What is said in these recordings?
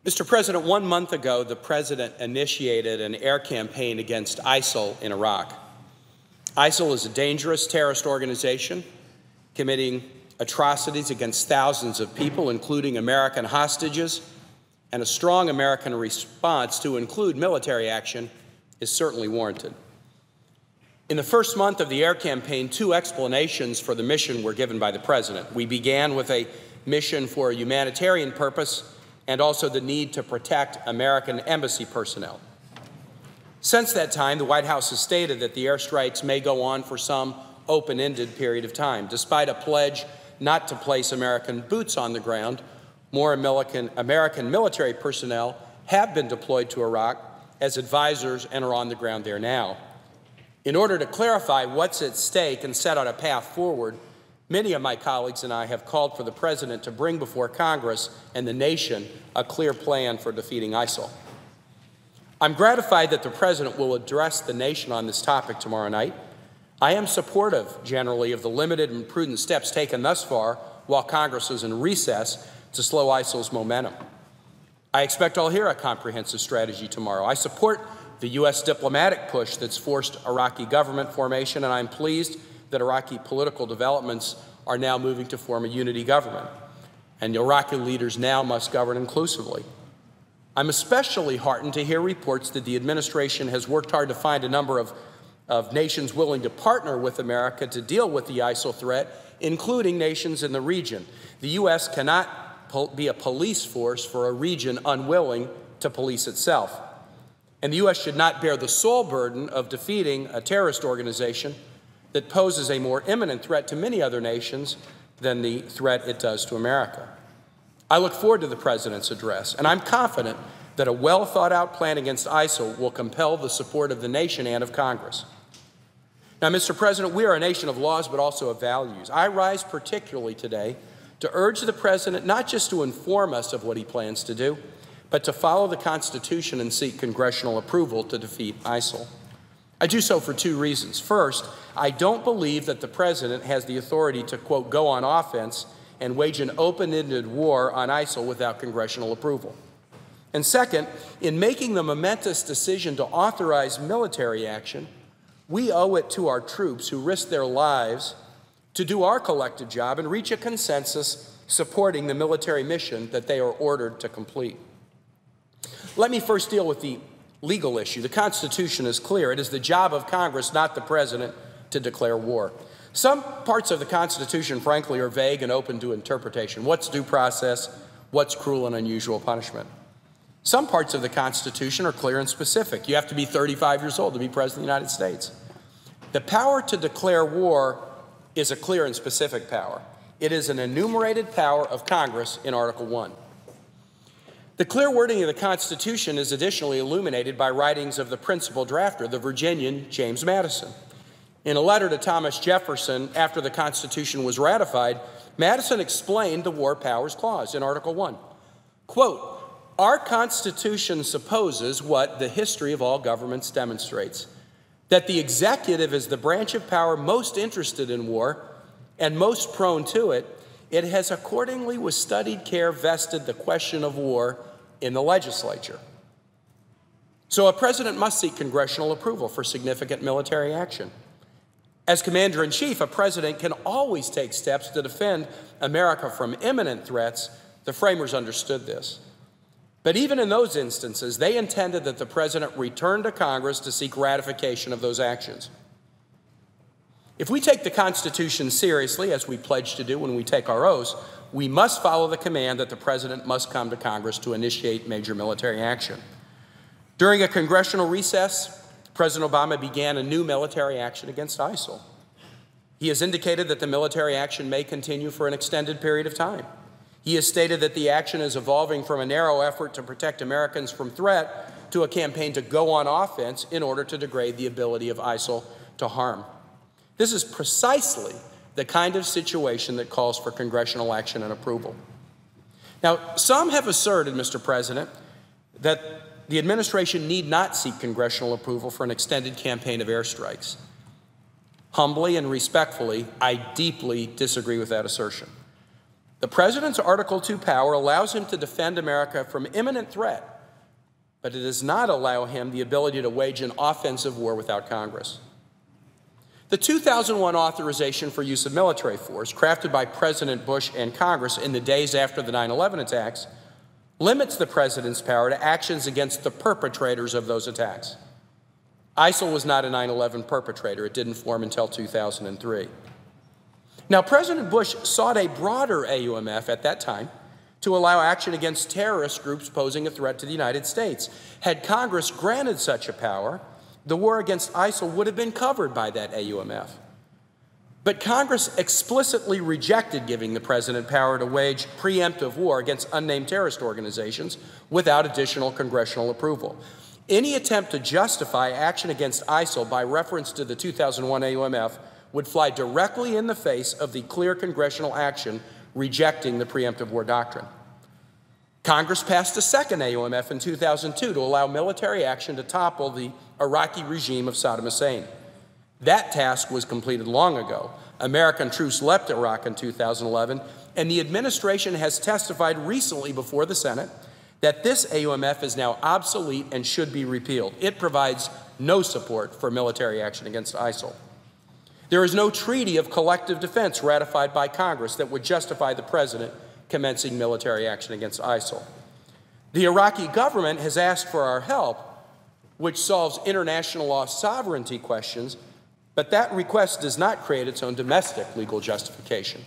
Mr. President, 1 month ago, the President initiated an air campaign against ISIL in Iraq. ISIL is a dangerous terrorist organization committing atrocities against thousands of people, including American hostages, and a strong American response to include military action is certainly warranted. In the first month of the air campaign, 2 explanations for the mission were given by the President. We began with a mission for a humanitarian purpose and also the need to protect American embassy personnel. Since that time, the White House has stated that the airstrikes may go on for some open-ended period of time. Despite a pledge not to place American boots on the ground, more American military personnel have been deployed to Iraq as advisors and are on the ground there now. In order to clarify what's at stake and set out a path forward, many of my colleagues and I have called for the President to bring before Congress and the nation a clear plan for defeating ISIL. I'm gratified that the President will address the nation on this topic tomorrow night. I am supportive, generally, of the limited and prudent steps taken thus far while Congress is in recess to slow ISIL's momentum. I expect I'll hear a comprehensive strategy tomorrow. I support the U.S. diplomatic push that's forced Iraqi government formation, and I'm pleased that Iraqi political developments are now moving to form a unity government, and Iraqi leaders now must govern inclusively. I'm especially heartened to hear reports that the administration has worked hard to find a number of nations willing to partner with America to deal with the ISIL threat, including nations in the region. The U.S. cannot be a police force for a region unwilling to police itself. And the U.S. should not bear the sole burden of defeating a terrorist organization that poses a more imminent threat to many other nations than the threat it does to America. I look forward to the President's address, and I'm confident that a well-thought-out plan against ISIL will compel the support of the nation and of Congress. Now, Mr. President, we are a nation of laws, but also of values. I rise particularly today to urge the President not just to inform us of what he plans to do, but to follow the Constitution and seek congressional approval to defeat ISIL. I do so for 2 reasons. First, I don't believe that the President has the authority to, quote, go on offense and wage an open-ended war on ISIL without congressional approval. And second, in making the momentous decision to authorize military action, we owe it to our troops who risk their lives to do our collective job and reach a consensus supporting the military mission that they are ordered to complete. Let me first deal with the legal issue. The Constitution is clear. It is the job of Congress, not the President, to declare war. Some parts of the Constitution, frankly, are vague and open to interpretation. What's due process? What's cruel and unusual punishment? Some parts of the Constitution are clear and specific. You have to be 35 years old to be President of the United States. The power to declare war is a clear and specific power. It is an enumerated power of Congress in Article 1. The clear wording of the Constitution is additionally illuminated by writings of the principal drafter, the Virginian James Madison. In a letter to Thomas Jefferson after the Constitution was ratified, Madison explained the War Powers Clause in Article 1. Quote, "Our Constitution supposes what the history of all governments demonstrates, that the executive is the branch of power most interested in war and most prone to it. It has accordingly with studied care vested the question of war in the legislature." So a president must seek congressional approval for significant military action. As commander-in-chief, a president can always take steps to defend America from imminent threats. The framers understood this. But even in those instances, they intended that the president return to Congress to seek ratification of those actions. If we take the Constitution seriously, as we pledge to do when we take our oaths, we must follow the command that the president must come to Congress to initiate major military action. During a congressional recess, President Obama began a new military action against ISIL. He has indicated that the military action may continue for an extended period of time. He has stated that the action is evolving from a narrow effort to protect Americans from threat to a campaign to go on offense in order to degrade the ability of ISIL to harm. This is precisely the kind of situation that calls for congressional action and approval. Now, some have asserted, Mr. President, that the administration need not seek congressional approval for an extended campaign of airstrikes. Humbly and respectfully, I deeply disagree with that assertion. The President's Article 2 power allows him to defend America from imminent threat, but it does not allow him the ability to wage an offensive war without Congress. The 2001 authorization for use of military force, crafted by President Bush and Congress in the days after the 9/11 attacks, limits the President's power to actions against the perpetrators of those attacks. ISIL was not a 9/11 perpetrator. It didn't form until 2003. Now, President Bush sought a broader AUMF at that time to allow action against terrorist groups posing a threat to the United States. Had Congress granted such a power, the war against ISIL would have been covered by that AUMF. But Congress explicitly rejected giving the President power to wage preemptive war against unnamed terrorist organizations without additional congressional approval. Any attempt to justify action against ISIL by reference to the 2001 AUMF would fly directly in the face of the clear congressional action rejecting the preemptive war doctrine. Congress passed a second AUMF in 2002 to allow military action to topple the Iraqi regime of Saddam Hussein. That task was completed long ago. American troops left Iraq in 2011, and the administration has testified recently before the Senate that this AUMF is now obsolete and should be repealed. It provides no support for military action against ISIL. There is no treaty of collective defense ratified by Congress that would justify the President commencing military action against ISIL. The Iraqi government has asked for our help, which solves international law sovereignty questions, but that request does not create its own domestic legal justification.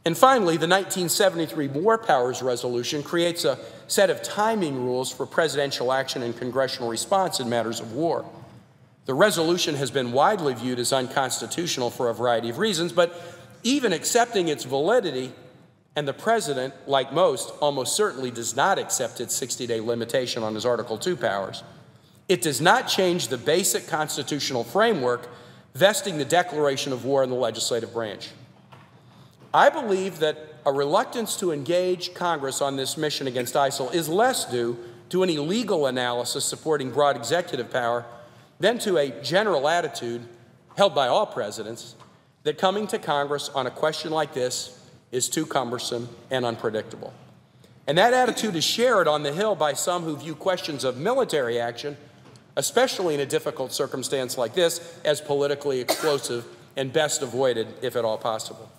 And finally, the 1973 War Powers Resolution creates a set of timing rules for presidential action and congressional response in matters of war. The resolution has been widely viewed as unconstitutional for a variety of reasons, but even accepting its validity, and the President, like most, almost certainly does not accept its 60-day limitation on his Article 2 powers, it does not change the basic constitutional framework vesting the declaration of war in the legislative branch. I believe that a reluctance to engage Congress on this mission against ISIL is less due to any legal analysis supporting broad executive power than to a general attitude held by all presidents that coming to Congress on a question like this is too cumbersome and unpredictable. And that attitude is shared on the Hill by some who view questions of military action, especially in a difficult circumstance like this, as politically explosive and best avoided if at all possible.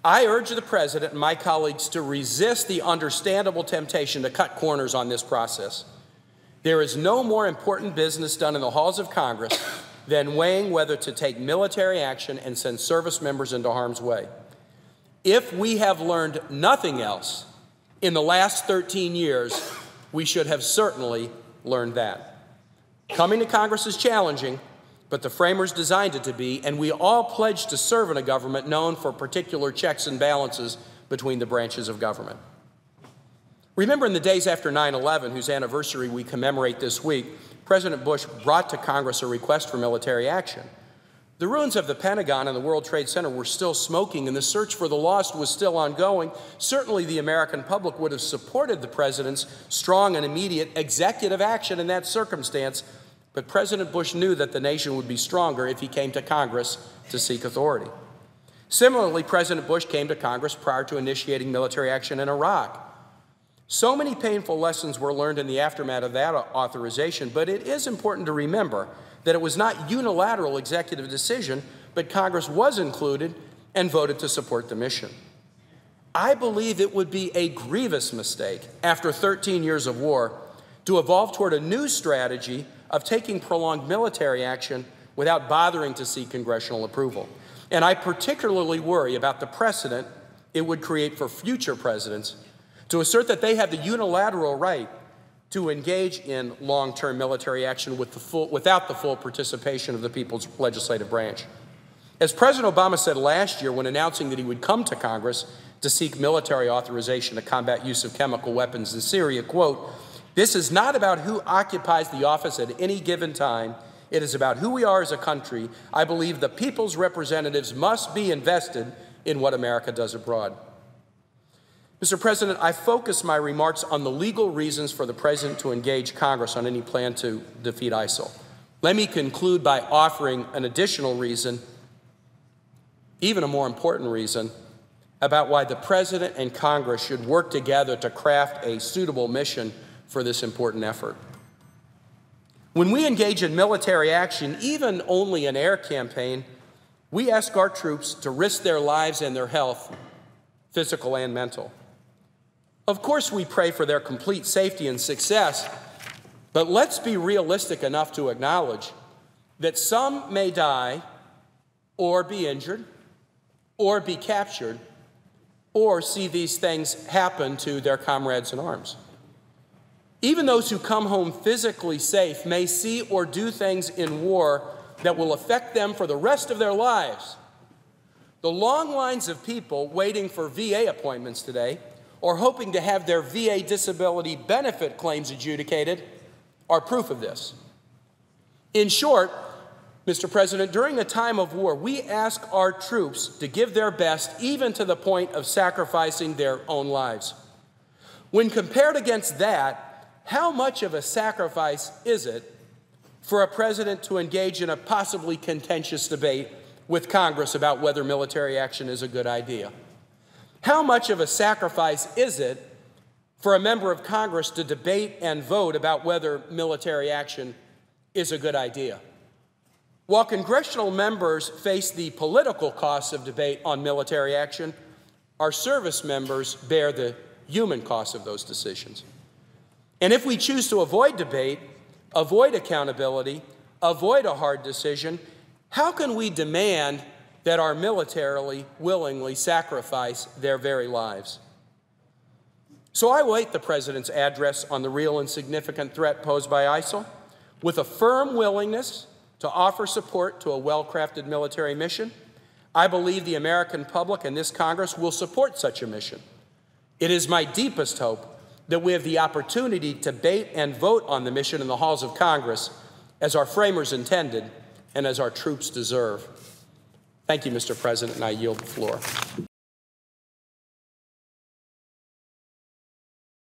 I urge the President and my colleagues to resist the understandable temptation to cut corners on this process. There is no more important business done in the halls of Congress than weighing whether to take military action and send service members into harm's way. If we have learned nothing else in the last 13 years, we should have certainly learned that. Coming to Congress is challenging, but the framers designed it to be, and we all pledge to serve in a government known for particular checks and balances between the branches of government. Remember, in the days after 9/11, whose anniversary we commemorate this week, President Bush brought to Congress a request for military action. The ruins of the Pentagon and the World Trade Center were still smoking, and the search for the lost was still ongoing. Certainly, the American public would have supported the President's strong and immediate executive action in that circumstance, but President Bush knew that the nation would be stronger if he came to Congress to seek authority. Similarly, President Bush came to Congress prior to initiating military action in Iraq. So many painful lessons were learned in the aftermath of that authorization, but it is important to remember that it was not unilateral executive decision, but Congress was included and voted to support the mission. I believe it would be a grievous mistake after 13 years of war to evolve toward a new strategy of taking prolonged military action without bothering to seek congressional approval. And I particularly worry about the precedent it would create for future presidents to assert that they have the unilateral right to engage in long-term military action without the full participation of the people's legislative branch. As President Obama said last year when announcing that he would come to Congress to seek military authorization to combat use of chemical weapons in Syria, quote, "This is not about who occupies the office at any given time. It is about who we are as a country. I believe the people's representatives must be invested in what America does abroad." Mr. President, I focus my remarks on the legal reasons for the President to engage Congress on any plan to defeat ISIL. Let me conclude by offering an additional reason, even a more important reason, about why the President and Congress should work together to craft a suitable mission for this important effort. When we engage in military action, even only an air campaign, we ask our troops to risk their lives and their health, physical and mental. Of course, we pray for their complete safety and success, but let's be realistic enough to acknowledge that some may die or be injured or be captured or see these things happen to their comrades in arms. Even those who come home physically safe may see or do things in war that will affect them for the rest of their lives. The long lines of people waiting for VA appointments today or hoping to have their VA disability benefit claims adjudicated are proof of this. In short, Mr. President, during a time of war, we ask our troops to give their best, even to the point of sacrificing their own lives. When compared against that, how much of a sacrifice is it for a president to engage in a possibly contentious debate with Congress about whether military action is a good idea? How much of a sacrifice is it for a member of Congress to debate and vote about whether military action is a good idea? While congressional members face the political costs of debate on military action, our service members bear the human costs of those decisions. And if we choose to avoid debate, avoid accountability, avoid a hard decision, how can we demand that our military willingly sacrifice their very lives? So I await the President's address on the real and significant threat posed by ISIL with a firm willingness to offer support to a well-crafted military mission. I believe the American public and this Congress will support such a mission. It is my deepest hope that we have the opportunity to debate and vote on the mission in the halls of Congress as our framers intended and as our troops deserve. Thank you, Mr. President, and I yield the floor.